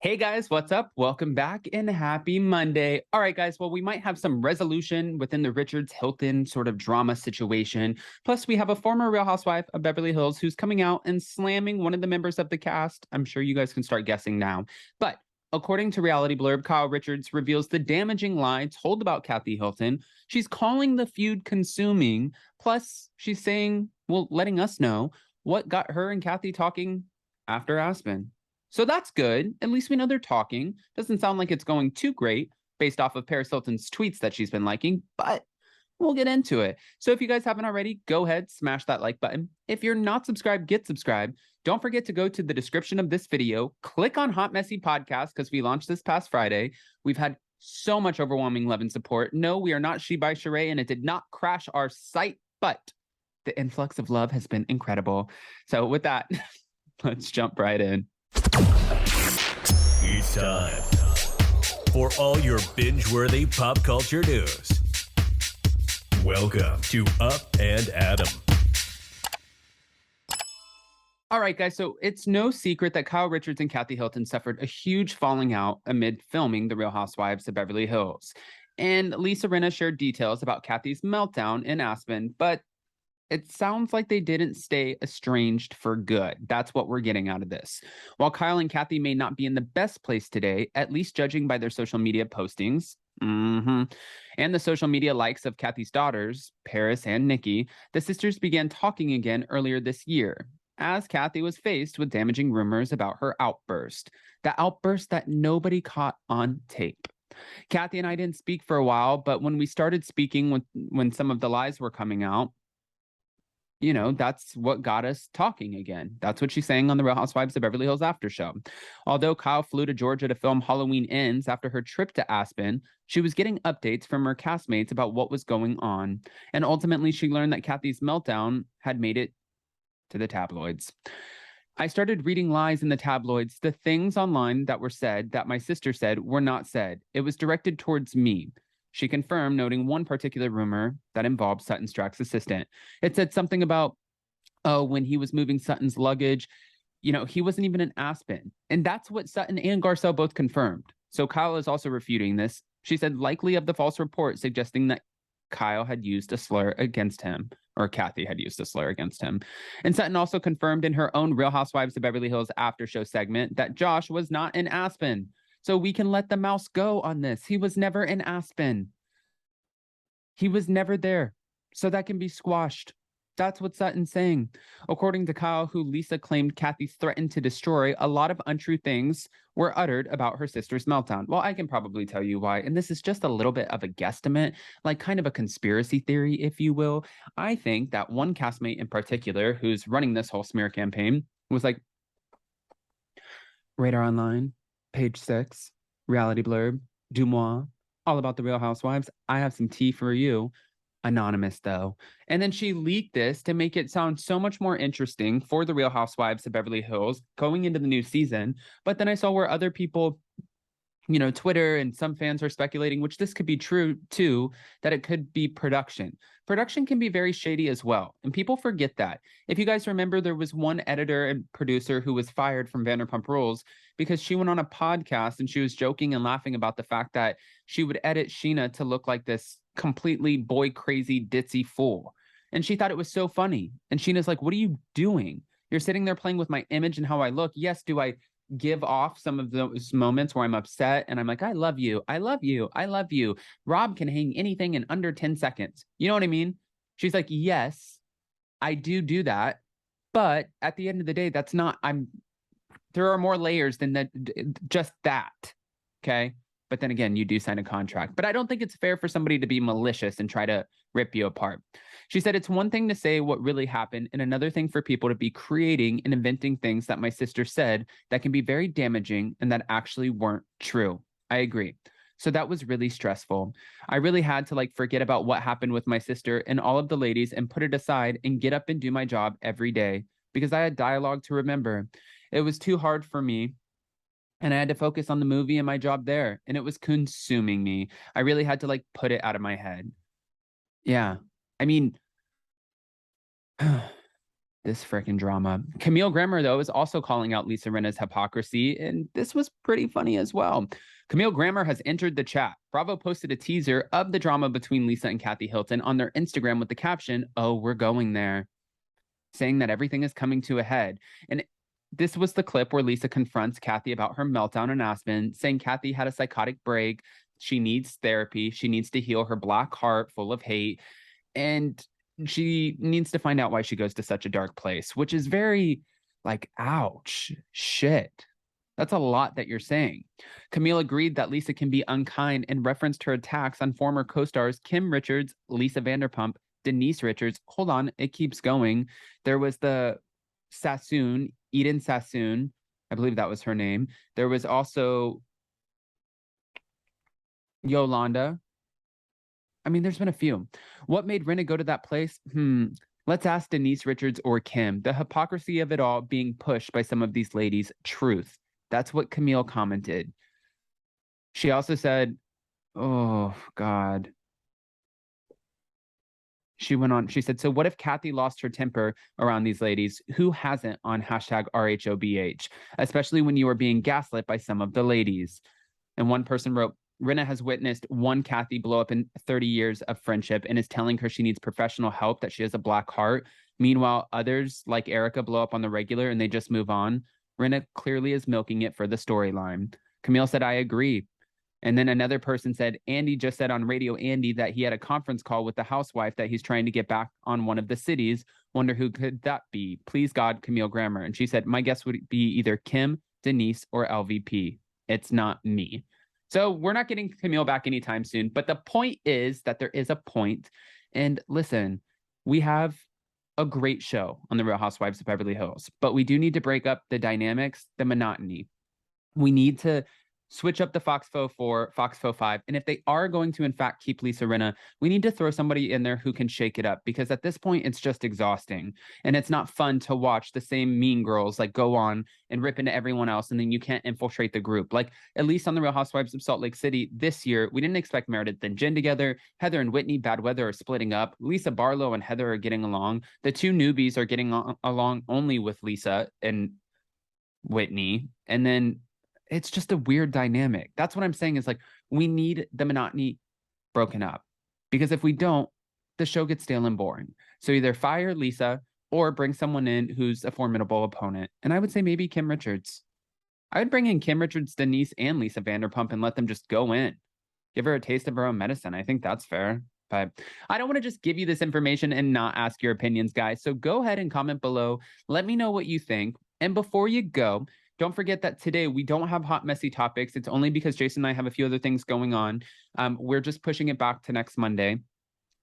Hey guys, what's up? Welcome back and happy Monday. All right, guys. Well, we might have some resolution within the Richards Hilton sort of drama situation. Plus, we have a former Real Housewife of Beverly Hills who's coming out and slamming one of the members of the cast. I'm sure you guys can start guessing now. But according to Reality Blurb, Kyle Richards reveals the damaging lie told about Kathy Hilton. She's calling the feud consuming. Plus, she's saying, well, letting us know what got her and Kathy talking after Aspen. So that's good. At least we know they're talking. Doesn't sound like it's going too great based off of Paris Hilton's tweets that she's been liking, but we'll get into it. So if you guys haven't already, go ahead, smash that like button. If you're not subscribed, get subscribed. Don't forget to go to the description of this video, click on Hot Messy Podcast because we launched this past Friday. We've had so much overwhelming love and support. No, we are not She by Sheree, and it did not crash our site, but the influx of love has been incredible. So with that, let's jump right in. It's time for all your binge-worthy pop culture news. Welcome to Up and Adam. All right, guys, so it's no secret that Kyle Richards and Kathy Hilton suffered a huge falling out amid filming The Real Housewives of Beverly Hills. And Lisa Rinna shared details about Kathy's meltdown in Aspen, but it sounds like they didn't stay estranged for good. That's what we're getting out of this. While Kyle and Kathy may not be in the best place today, at least judging by their social media postings, and the social media likes of Kathy's daughters, Paris and Nikki, the sisters began talking again earlier this year, as Kathy was faced with damaging rumors about her outburst. The outburst that nobody caught on tape. Kathy and I didn't speak for a while, but when we started speaking when some of the lies were coming out, you know, that's what got us talking again. That's what she's saying on the Real Housewives of Beverly Hills after show. Although Kyle flew to Georgia to film Halloween Ends after her trip to Aspen, she was getting updates from her castmates about what was going on. And ultimately, she learned that Kathy's meltdown had made it to the tabloids. I started reading lies in the tabloids. The things online that were said, that my sister said, were not said. It was directed towards me. She confirmed, noting one particular rumor that involved Sutton Strack's assistant. It said something about, oh, when he was moving Sutton's luggage, you know, he wasn't even in Aspen. And that's what Sutton and Garcelle both confirmed. So Kyle is also refuting this. She said likely of the false report suggesting that Kyle had used a slur against him, or Kathy had used a slur against him. And Sutton also confirmed in her own Real Housewives of Beverly Hills after show segment that Josh was not in Aspen. So we can let the mouse go on this. He was never in Aspen. He was never there. So that can be squashed. That's what Sutton's saying. According to Kyle, who Lisa claimed Kathy threatened to destroy, a lot of untrue things were uttered about her sister's meltdown. Well, I can probably tell you why. And this is just a little bit of a guesstimate, like kind of a conspiracy theory, if you will. I think that one castmate in particular, who's running this whole smear campaign, was like, Radar Online, Page 6, Reality Blurb, Dumois, all about the Real Housewives. I have some tea for you. Anonymous, though. And then she leaked this to make it sound so much more interesting for the Real Housewives of Beverly Hills going into the new season. But then I saw where other people, you know, Twitter and some fans are speculating, which this could be true too, that it could be production. Production can be very shady as well. And people forget that. If you guys remember, there was one editor and producer who was fired from Vanderpump Rules because she went on a podcast and she was joking and laughing about the fact that she would edit Sheena to look like this completely boy crazy ditzy fool. And she thought it was so funny. And Sheena's like, what are you doing? You're sitting there playing with my image and how I look. Yes, do I give off some of those moments where I'm upset and I'm like, I love you. I love you. I love you. Rob can hang anything in under 10 seconds. You know what I mean? She's like, yes, I do that. But at the end of the day, that's not, there are more layers than that, just that. Okay. But then again, you do sign a contract. But I don't think it's fair for somebody to be malicious and try to rip you apart. She said, it's one thing to say what really happened and another thing for people to be creating and inventing things that my sister said that can be very damaging and that actually weren't true. I agree. So that was really stressful. I really had to forget about what happened with my sister and all of the ladies and put it aside and get up and do my job every day because I had dialogue to remember. It was too hard for me. And I had to focus on the movie and my job there. And it was consuming me. I really had to put it out of my head. Yeah. I mean, This freaking drama. Camille Grammer, though, is also calling out Lisa Rinna's hypocrisy, and this was pretty funny as well. Camille Grammer has entered the chat. Bravo posted a teaser of the drama between Lisa and Kathy Hilton on their Instagram with the caption, "Oh, we're going there," saying that everything is coming to a head. And this was the clip where Lisa confronts Kathy about her meltdown in Aspen, saying Kathy had a psychotic break. She needs therapy. She needs to heal her black heart full of hate. And she needs to find out why she goes to such a dark place, which is very like, ouch, shit. That's a lot that you're saying. Camille agreed that Lisa can be unkind and referenced her attacks on former co-stars Kim Richards, Lisa Vanderpump, Denise Richards. Hold on, it keeps going. There was the Sassoon, Eden Sassoon. I believe that was her name. There was also Yolanda. I mean, there's been a few. What made Rinna go to that place? Let's ask Denise Richards or Kim. The hypocrisy of it all being pushed by some of these ladies. Truth. That's what Camille commented. She also said, oh, God. She went on, she said, so what if Kathy lost her temper around these ladies? Who hasn't on hashtag RHOBH, especially when you are being gaslit by some of the ladies? And one person wrote, Rinna has witnessed one Kathy blow up in 30 years of friendship and is telling her she needs professional help, that she has a black heart. Meanwhile, others like Erica blow up on the regular and they just move on. Rinna clearly is milking it for the storyline. Camille said, I agree. And then another person said, Andy just said on Radio Andy that he had a conference call with the housewife that he's trying to get back on one of the cities. Wonder who could that be? Please God, Camille Grammer. And she said, my guess would be either Kim, Denise, or LVP. It's not me. So we're not getting Camille back anytime soon. But the point is that there is a point. And listen, we have a great show on the Real Housewives of Beverly Hills, but we do need to break up the dynamics, the monotony. We need to switch up the Fox Faux 4, Fox Faux 5. And if they are going to, in fact, keep Lisa Rinna, we need to throw somebody in there who can shake it up, because at this point, it's just exhausting. And it's not fun to watch the same mean girls like go on and rip into everyone else, and then you can't infiltrate the group. Like, at least on the Real Housewives of Salt Lake City this year, we didn't expect Meredith and Jen together. Heather and Whitney, Bad Weather, are splitting up. Lisa Barlow and Heather are getting along. The two newbies are getting along only with Lisa and Whitney. And then it's just a weird dynamic. That's what I'm saying, is like, we need the monotony broken up, because if we don't, the show gets stale and boring. So either fire Lisa or bring someone in who's a formidable opponent. And I would say maybe Kim Richards. I would bring in Kim Richards, Denise, and Lisa Vanderpump and let them just go in. Give her a taste of her own medicine. I think that's fair. But I don't want to just give you this information and not ask your opinions, guys. So go ahead and comment below. Let me know what you think. And before you go, don't forget that today we don't have hot, messy topics. It's only because Jason and I have a few other things going on. We're just pushing it back to next Monday.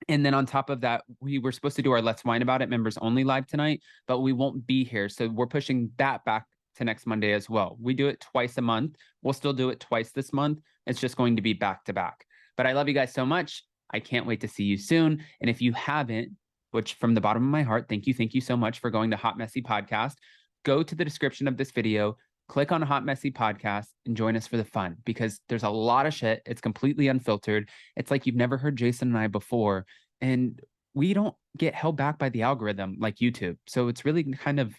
And then on top of that, we were supposed to do our Let's Wine About It members only live tonight, but we won't be here. So we're pushing that back to next Monday as well. We do it twice a month. We'll still do it twice this month. It's just going to be back to back. But I love you guys so much. I can't wait to see you soon. And if you haven't, which from the bottom of my heart, thank you so much for going to Hot Messy Podcast. Go to the description of this video, click on Hot Messy Podcast, and join us for the fun, because there's a lot of shit. It's completely unfiltered. It's like you've never heard Jason and I before, and we don't get held back by the algorithm like YouTube. So it's really kind of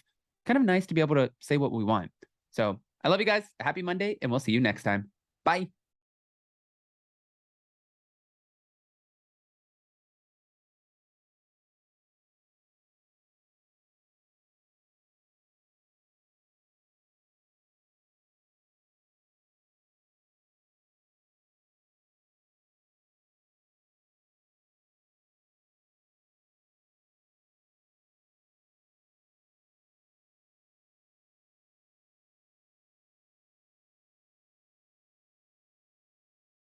nice to be able to say what we want. So I love you guys. Happy Monday, and we'll see you next time. Bye.